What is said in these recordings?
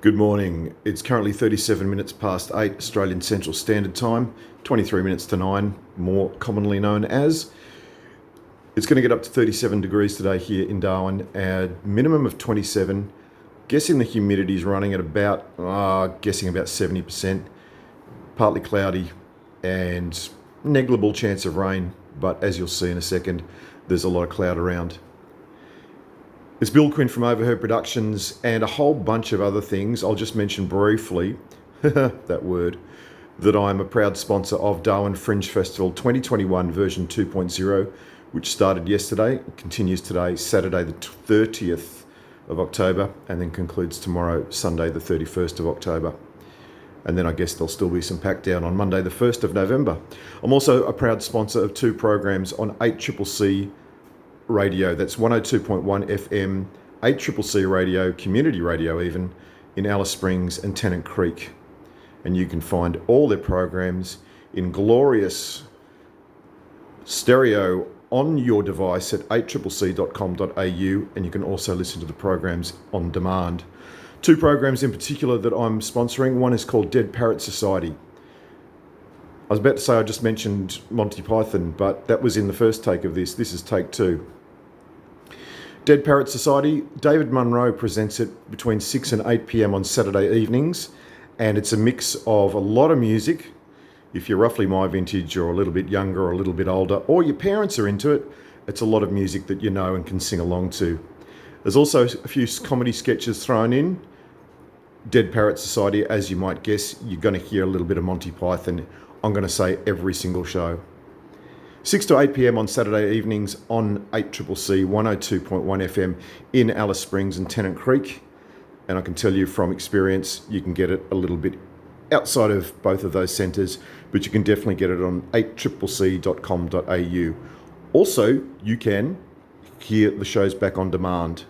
Good morning. It's currently 37 minutes past 8 Australian Central Standard Time, 23 minutes to 9, more commonly known as. It's going to get up to 37 degrees today here in Darwin, a minimum of 27. Guessing the humidity is running at about 70%. Partly cloudy and negligible chance of rain, but as you'll see in a second, there's a lot of cloud around. It's Bill Quinn from Overheard Productions and a whole bunch of other things. I'll just mention briefly, that word, that I'm a proud sponsor of Darwin Fringe Festival 2021 version 2.0, which started yesterday, continues today, Saturday the 30th of October, and then concludes tomorrow, Sunday the 31st of October. And then I guess there'll still be some pack down on Monday the 1st of November. I'm also a proud sponsor of two programs on 8CCC radio. That's 102.1 FM, 8CCC radio, community radio even, in Alice Springs and Tennant Creek. And you can find all their programs in glorious stereo on your device at 8CCC.com.au, and you can also listen to the programs on demand. Two programs in particular that I'm sponsoring. One is called Dead Parrot Society. I was about to say I just mentioned Monty Python, but that was in the first take of this. This is take two. Dead Parrot Society, David Munro presents it between 6 and 8 p.m. on Saturday evenings, and it's a mix of a lot of music. If you're roughly my vintage or a little bit younger or a little bit older, or your parents are into it, it's a lot of music that you know and can sing along to. There's also a few comedy sketches thrown in. Dead Parrot Society, as you might guess, you're going to hear a little bit of Monty Python. I'm going to say every single show. 6 to 8 p.m. on Saturday evenings on 8CCC 102.1 FM in Alice Springs and Tennant Creek. And I can tell you from experience, you can get it a little bit outside of both of those centres, but you can definitely get it on 8CCC.com.au. Also, you can hear the shows back on demand.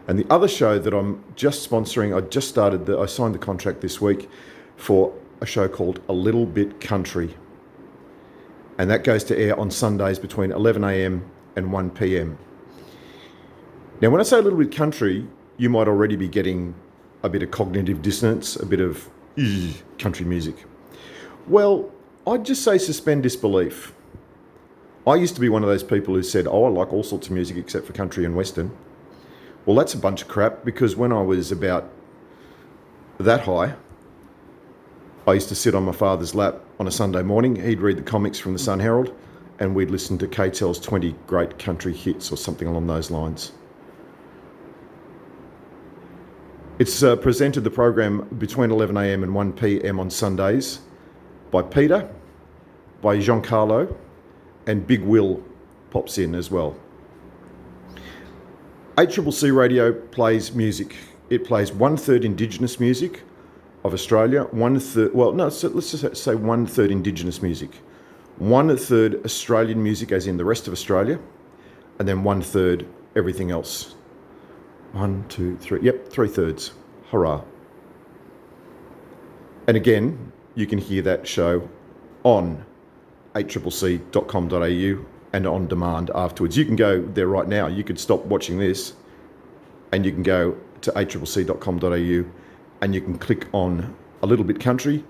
And the other show that I'm just sponsoring, I signed the contract this week for a show called A Little Bit Country. And that goes to air on Sundays between 11 a.m. and 1 p.m. Now, when I say a little bit country, you might already be getting a bit of cognitive dissonance, a bit of country music. Well, I'd just say suspend disbelief. I used to be one of those people who said, I like all sorts of music except for country and western. Well, that's a bunch of crap, because when I was about that high, I used to sit on my father's lap on a Sunday morning. He'd read the comics from the Sun Herald, and we'd listen to KTEL's 20 great country hits or something along those lines. It's presented, the program, between 11 a.m. and 1 p.m. on Sundays by Peter, by Giancarlo, and Big Will pops in as well. 8CCC radio plays music. It plays 1/3 Indigenous music of Australia, 1/3, let's just say 1/3 Indigenous music, 1/3 Australian music, as in the rest of Australia, and then 1/3 everything else. 1, 2, 3, 3/3. Hurrah. And again, you can hear that show on 8CCC.com.au and on demand afterwards. You can go there right now. You could stop watching this and you can go to 8CCC.com.au and you can click on A Little Bit Country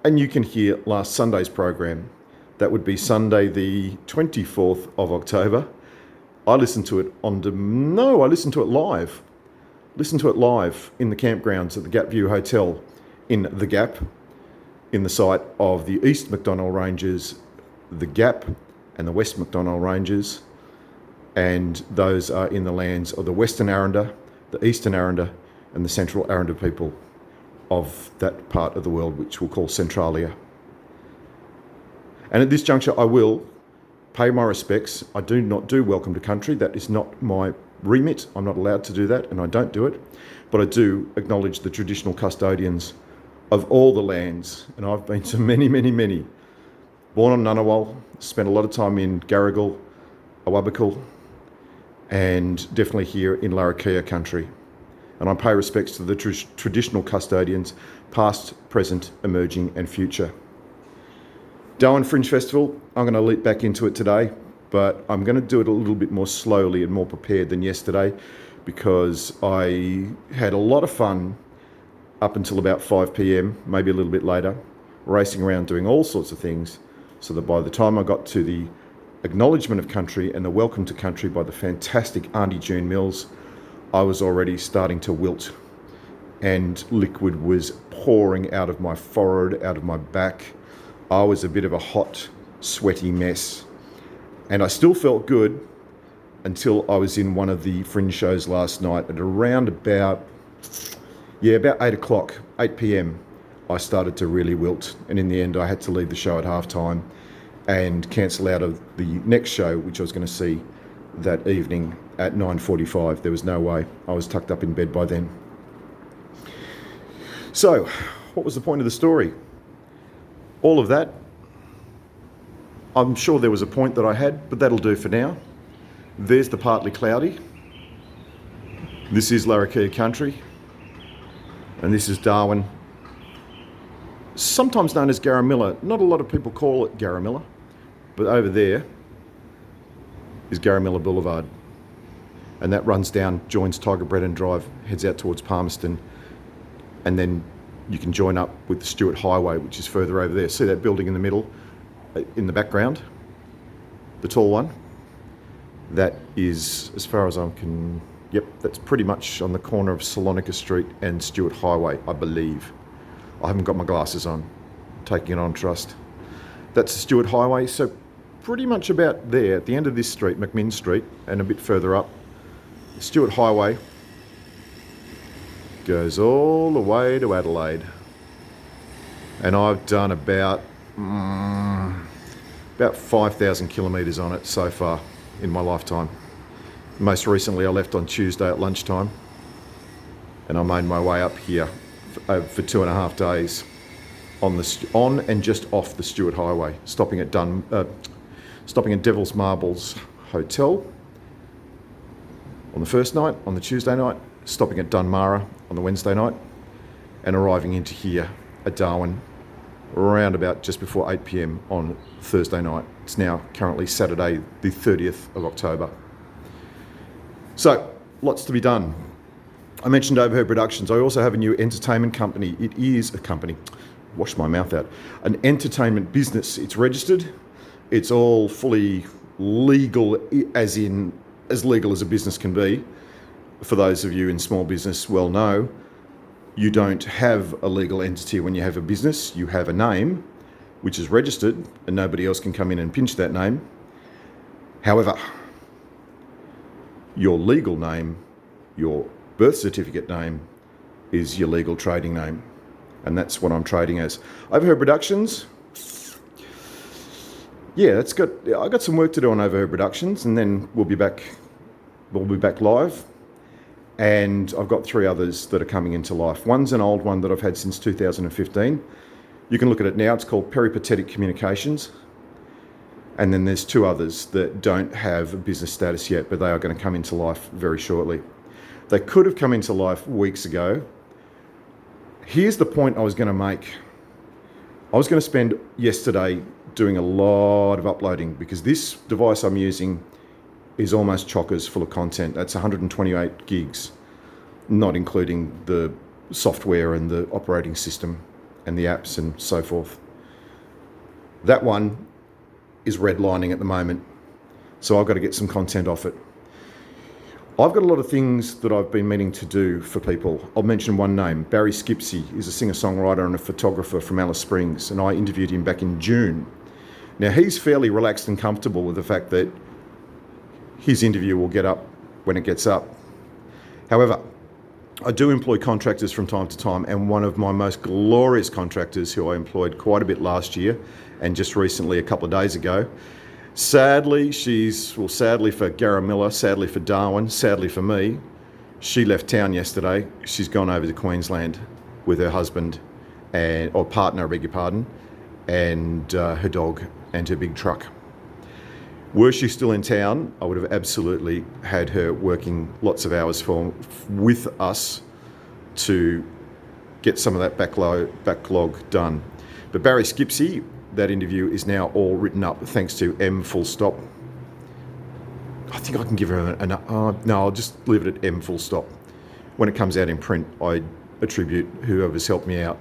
and you can hear last Sunday's program. That would be Sunday the 24th of October. I listened to it live. Listened to it live in the campgrounds at the Gap View Hotel in the Gap, in the site of the East McDonnell Ranges, the Gap and the West McDonnell Ranges, and those are in the lands of the Western Aranda, the Eastern Aranda, and the Central Aranda people of that part of the world, which we'll call Centralia. And at this juncture, I will pay my respects. I do not do Welcome to Country. That is not my remit. I'm not allowed to do that, and I don't do it. But I do acknowledge the traditional custodians of all the lands, and I've been to many, many, many. Born on Ngunnawal, spent a lot of time in Garigal, Awabakal, and definitely here in Larrakia country. And I pay respects to the traditional custodians, past, present, emerging and future. Darwin Fringe Festival, I'm going to leap back into it today, but I'm going to do it a little bit more slowly and more prepared than yesterday, because I had a lot of fun up until about 5 p.m, maybe a little bit later, racing around doing all sorts of things, so that by the time I got to the acknowledgement of country and the welcome to country by the fantastic Auntie June Mills, I was already starting to wilt, and liquid was pouring out of my forehead, out of my back. I was a bit of a hot, sweaty mess. And I still felt good until I was in one of the fringe shows last night at around about 8 o'clock, 8 p.m. I started to really wilt. And in the end, I had to leave the show at halftime and cancel out of the next show, which I was going to see that evening at 9:45. There was no way. I was tucked up in bed by then. So, what was the point of the story? All of that, I'm sure there was a point that I had, but that'll do for now. There's the partly cloudy. This is Larrakia country. And this is Darwin, sometimes known as Garamilla. Not a lot of people call it Garamilla, but over there is Garamilla Boulevard. And that runs down, joins Tiger Brennan Drive, heads out towards Palmerston, and then you can join up with the Stewart Highway, which is further over there. See that building in the middle, in the background? The tall one? That is, as far as I can, yep, that's pretty much on the corner of Salonika Street and Stewart Highway, I believe. I haven't got my glasses on, taking it on trust. That's the Stewart Highway, so pretty much about there, at the end of this street, McMinn Street, and a bit further up, the Stewart Highway goes all the way to Adelaide. And I've done about 5,000 kilometres on it so far in my lifetime. Most recently I left on Tuesday at lunchtime, and I made my way up here for 2.5 days on and just off the Stewart Highway, stopping at Devil's Marbles Hotel on the first night, on the Tuesday night, stopping at Dunmara on the Wednesday night, and arriving into here at Darwin around about just before 8 p.m. on Thursday night. It's now currently Saturday, the 30th of October. So, lots to be done. I mentioned Overheard Productions. I also have a new entertainment company. It is a company, wash my mouth out, an entertainment business. It's registered. It's all fully legal, as in as legal as a business can be. For those of you in small business well know, you don't have a legal entity when you have a business. You have a name, which is registered, and nobody else can come in and pinch that name. However, your legal name, your birth certificate name, is your legal trading name. And that's what I'm trading as. Overheard Productions. Yeah, I got some work to do on Overheard Productions, and then we'll be back live. And I've got 3 others that are coming into life. One's an old one that I've had since 2015. You can look at it now. It's called Peripatetic Communications. And then there's 2 others that don't have a business status yet, but they are going to come into life very shortly. They could have come into life weeks ago. Here's the point I was going to make. I was going to spend yesterday doing a lot of uploading, because this device I'm using is almost chockers full of content. That's 128 gigs, not including the software and the operating system and the apps and so forth. That one is redlining at the moment, so I've got to get some content off it. I've got a lot of things that I've been meaning to do for people. I'll mention one name. Barry Skipsey is a singer-songwriter and a photographer from Alice Springs, and I interviewed him back in June. Now, he's fairly relaxed and comfortable with the fact that his interview will get up when it gets up. However, I do employ contractors from time to time, and one of my most glorious contractors, who I employed quite a bit last year and just recently a couple of days ago, sadly for Garamilla, sadly for Darwin, sadly for me, she left town yesterday. She's gone over to Queensland with her husband, or partner, I beg your pardon, and her dog and her big truck. Were she still in town, I would have absolutely had her working lots of hours with us to get some of that backlog done. But Barry Skipsey, that interview is now all written up thanks to M full stop. I think I can give her no, I'll just leave it at M full stop. When it comes out in print, I attribute whoever's helped me out.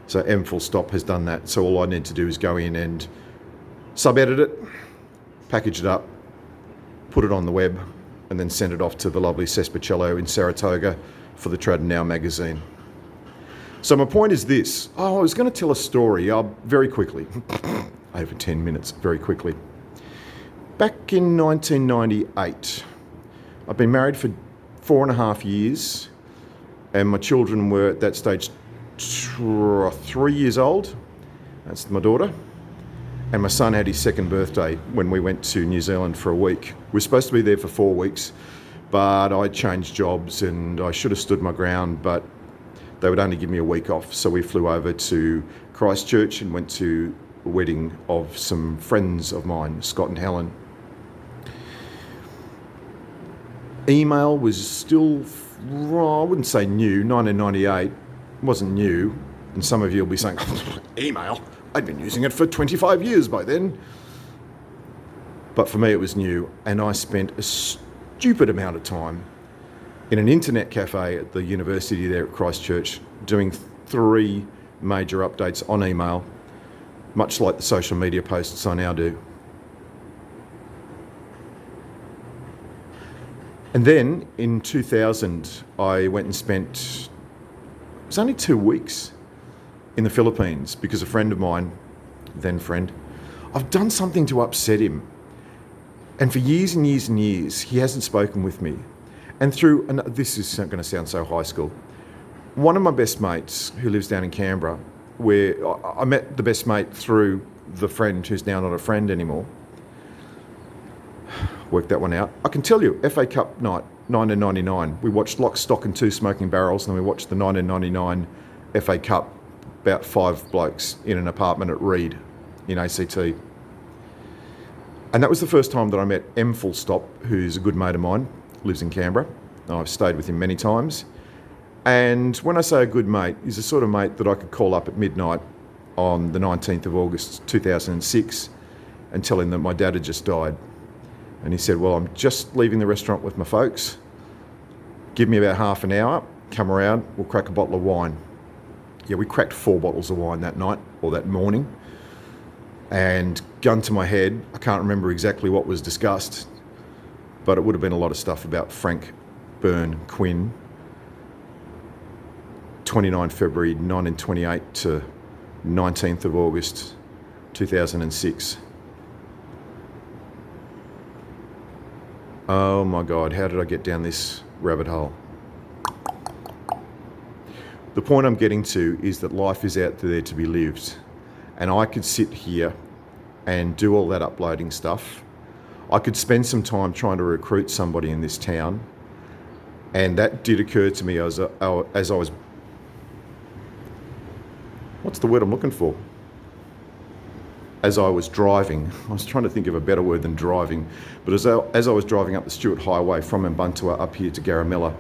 So M full stop has done that. So all I need to do is go in and sub-edit it, package it up, put it on the web, and then send it off to the lovely Cespacello in Saratoga for the Trad Now magazine. So my point is this. I was going to tell a story very quickly. Over 10 minutes, very quickly. Back in 1998, I've been married for 4.5 years, and my children were at that stage 3 years old. That's my daughter. And my son had his second birthday when we went to New Zealand for a week. We were supposed to be there for 4 weeks, but I changed jobs and I should have stood my ground, but they would only give me a week off. So we flew over to Christchurch and went to a wedding of some friends of mine, Scott and Helen. Email was still, I wouldn't say new, 1998 wasn't new. And some of you will be saying, email? I'd been using it for 25 years by then. But for me it was new, and I spent a stupid amount of time in an internet cafe at the university there at Christchurch doing 3 major updates on email, much like the social media posts I now do. And then in 2000, I went and spent, it was only 2 weeks in the Philippines because a friend of mine, then friend, I've done something to upset him. And for years and years and years, he hasn't spoken with me. And through, and this is going to sound so high school, one of my best mates who lives down in Canberra, where I met the best mate through the friend who's now not a friend anymore. Worked that one out. I can tell you, FA Cup night, 1999, we watched Lock, Stock and Two Smoking Barrels, and then we watched the 1999 FA Cup, about 5 blokes in an apartment at Reed in ACT. And that was the first time that I met M full stop, who's a good mate of mine, lives in Canberra. I've stayed with him many times. And when I say a good mate, he's the sort of mate that I could call up at midnight on the 19th of August 2006 and tell him that my dad had just died. And he said, well, I'm just leaving the restaurant with my folks. Give me about half an hour, come around, we'll crack a bottle of wine. Yeah, we cracked 4 bottles of wine that night, or that morning. And gun to my head, I can't remember exactly what was discussed, but it would have been a lot of stuff about Frank Byrne Quinn, 29 February 1928 to 19th of August 2006. Oh my God, how did I get down this rabbit hole? The point I'm getting to is that life is out there to be lived. And I could sit here and do all that uploading stuff. I could spend some time trying to recruit somebody in this town. And that did occur to me as I was, what's the word I'm looking for? As I was driving, I was trying to think of a better word than driving, but as I was driving up the Stuart Highway from Mbuntua up here to Garamilla,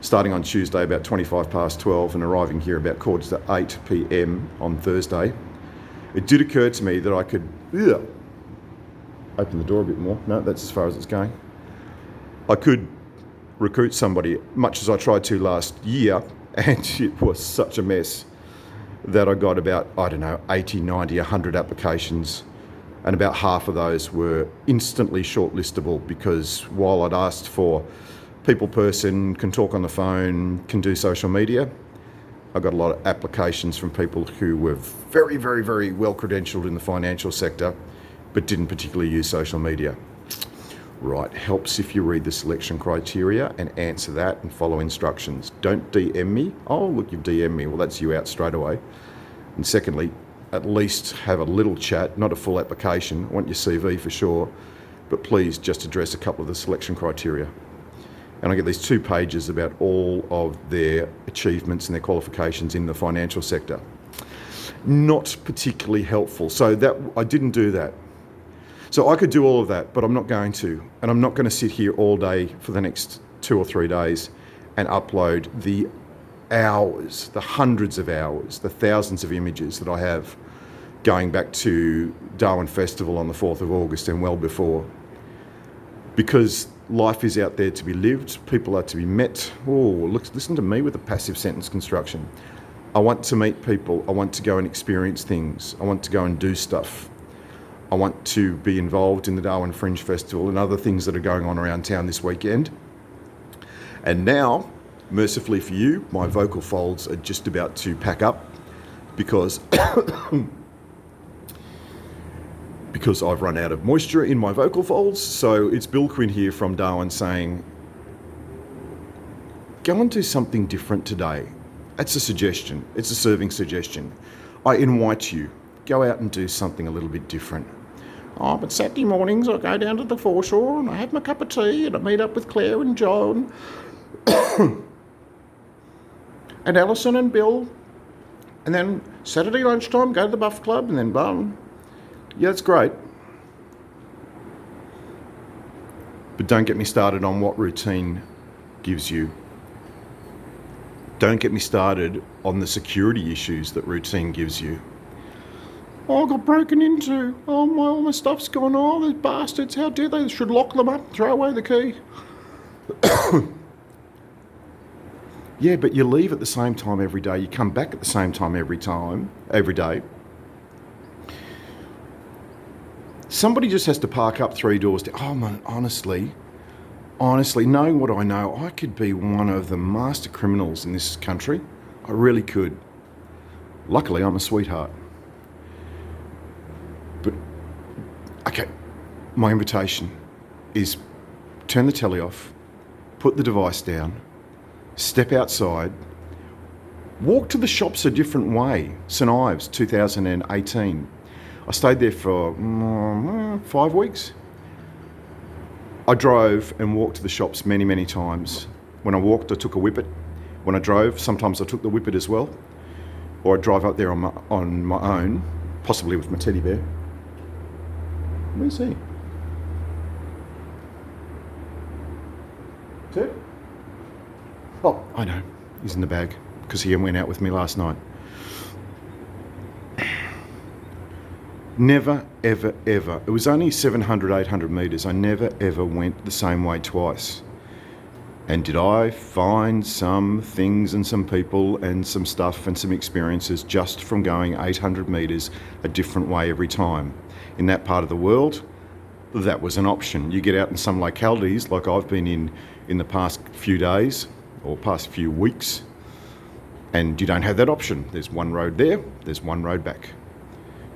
starting on Tuesday about 25 past 12 and arriving here about 7:45 p.m. on Thursday, it did occur to me that I could open the door a bit more. No, that's as far as it's going. I could recruit somebody, much as I tried to last year, and it was such a mess that I got about, 80, 90, 100 applications, and about half of those were instantly shortlistable because while I'd asked for people person, can talk on the phone, can do social media, I got a lot of applications from people who were very, very, very well credentialed in the financial sector, but didn't particularly use social media. Right, helps if you read the selection criteria and answer that and follow instructions. Don't DM me. Oh, look, you've DM'd me. Well, that's you out straight away. And secondly, at least have a little chat, not a full application. I want your CV for sure, but please just address a couple of the selection criteria. And I get these 2 pages about all of their achievements and their qualifications in the financial sector. Not particularly helpful. So that I didn't do that. So I could do all of that, but I'm not going to. And I'm not going to sit here all day for the next 2 or 3 days and upload the hours, the hundreds of hours, the thousands of images that I have going back to Darwin Festival on the 4th of August and well before. Because life is out there to be lived. People are to be met. Oh, listen to me with the passive sentence construction. I want to meet people. I want to go and experience things. I want to go and do stuff. I want to be involved in the Darwin Fringe Festival and other things that are going on around town this weekend. And now, mercifully for you, my vocal folds are just about to pack up because because I've run out of moisture in my vocal folds. So it's Bill Quinn here from Darwin saying, go and do something different today. That's a suggestion. It's a serving suggestion. I invite you, go out and do something a little bit different. Oh, but Saturday mornings I go down to the foreshore and I have my cup of tea and I meet up with Claire and John and Alison and Bill. And then Saturday lunchtime, go to the Buff Club and then bum. Yeah, that's great. But don't get me started on what routine gives you. Don't get me started on the security issues that routine gives you. Oh, I got broken into. Oh, all my stuff's gone. Oh, those bastards, how dare they? They should lock them up, throw away the key. Yeah, but you leave at the same time every day. You come back at the same time every day. Somebody just has to park up 3 doors down. Oh, man, honestly, knowing what I know, I could be one of the master criminals in this country. I really could. Luckily, I'm a sweetheart. But, okay, my invitation is turn the telly off, put the device down, step outside, walk to the shops a different way. St Ives, 2018. I stayed there for 5 weeks. I drove and walked to the shops many, many times. When I walked, I took a whippet. When I drove, sometimes I took the whippet as well. Or I'd drive up there on my own, possibly with my teddy bear. Where's he? Ted? Oh, I know. He's in the bag because he went out with me last night. Never, ever, ever. It was only 700, 800 metres. I never, ever went the same way twice. And did I find some things and some people and some stuff and some experiences just from going 800 metres a different way every time? In that part of the world, that was an option. You get out in some localities, like I've been in the past few days or past few weeks, and you don't have that option. There's one road there, there's one road back.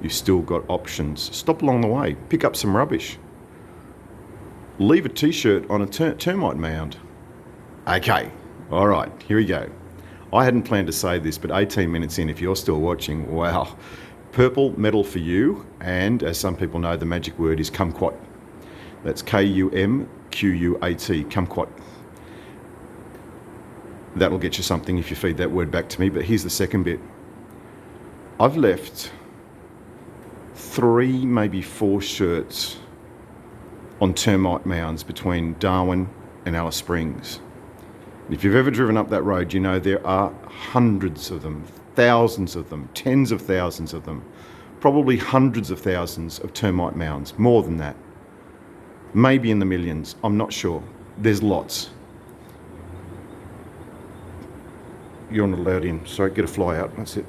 You've still got options. Stop along the way, pick up some rubbish. Leave a t-shirt on a termite mound. Okay, all right, here we go. I hadn't planned to say this, but 18 minutes in, if you're still watching, wow. Purple medal for you, and as some people know, the magic word is kumquat. That's Kumquat, kumquat. That'll get you something if you feed that word back to me, but here's the second bit. I've left 3, maybe 4 shirts on termite mounds between Darwin and Alice Springs. If you've ever driven up that road, you know there are hundreds of them, thousands of them, tens of thousands of them, probably hundreds of thousands of termite mounds, more than that. Maybe in the millions, I'm not sure. There's lots. You're not allowed in, so get a fly out, that's it.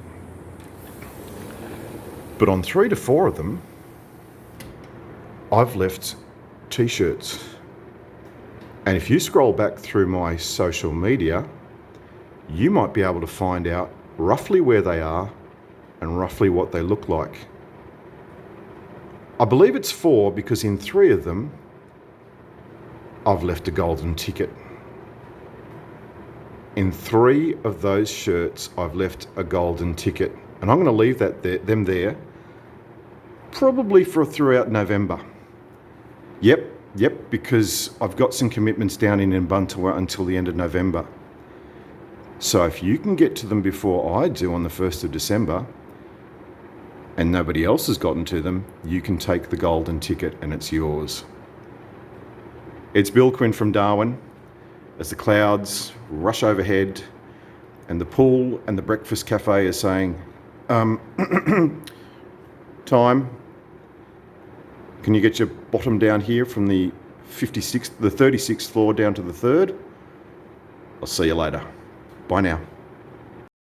But on 3 to 4 of them, I've left t-shirts. And if you scroll back through my social media, you might be able to find out roughly where they are and roughly what they look like. I believe it's 4 because in 3 of them, I've left a golden ticket. In 3 of those shirts, I've left a golden ticket. And I'm going to leave them there probably for throughout November. Yep, because I've got some commitments down in Ubuntu until the end of November. So if you can get to them before I do on the 1st of December, and nobody else has gotten to them, you can take the golden ticket and it's yours. It's Bill Quinn from Darwin. As the clouds rush overhead and the pool and the breakfast cafe are saying, time, can you get your bottom down here from the the 36th floor down to the 3rd. I'll see you later. Bye now.